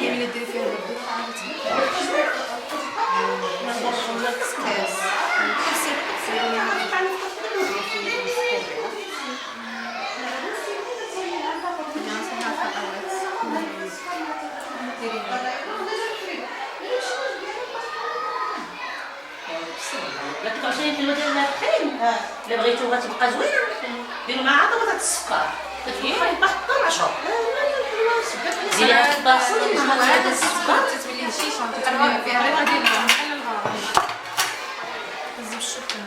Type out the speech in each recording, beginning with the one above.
اللي ديري فيها البردوره عاد لا تبقاوش ديروا ديال الكريم الا بغيتو غتبقى زوينه ديروا معها عاد بطاطا السكر كتبقى حتى 10 ديريها البصل مع هذا السكر تتولي هشيشه تتولي فيها غير غادي بحال الغرام نزيد الشوكه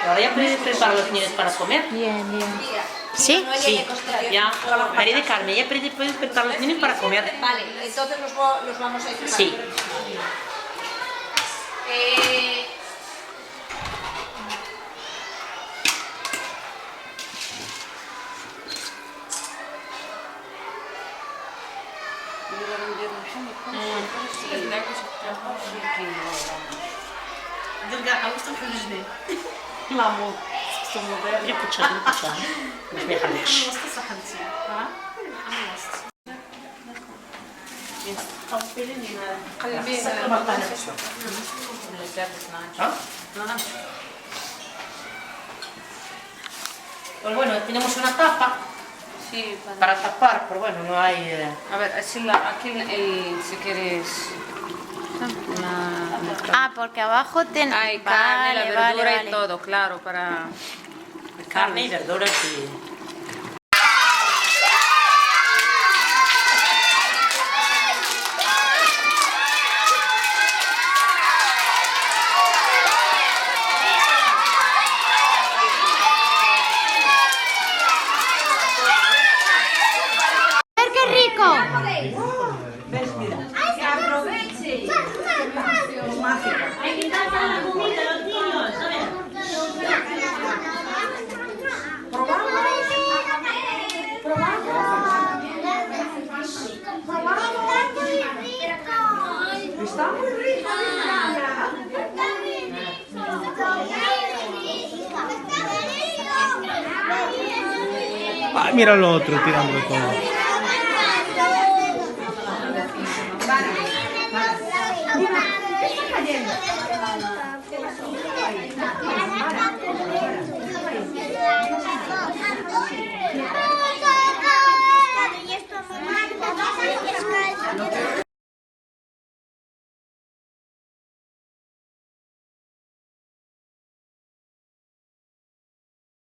Ahora ya puedes preparar los niños para comer. Bien, bien. ¿Sí? Sí, ya. María de Carmen, ya puedes preparar los niños para comer. Vale, entonces los vamos a ir preparando. Sí. مامو اللي بتشرب اللي بتشرب باش ما يحرقش. وسط صحنتي ها قلبي ¿Ah? Pues bueno, tenemos una tapa Sí, para tapar, pero bueno, no hay... a ver, aquí si quieres... Ah, porque abajo ten... Hay carne, la Vale, verdura vale, y todo, claro, para... carne y verduras y... ¡Qué rico! Hay que dar la comida a los niños, ¿sabes? Está muy rico, Ah, mira lo otro tirando todo.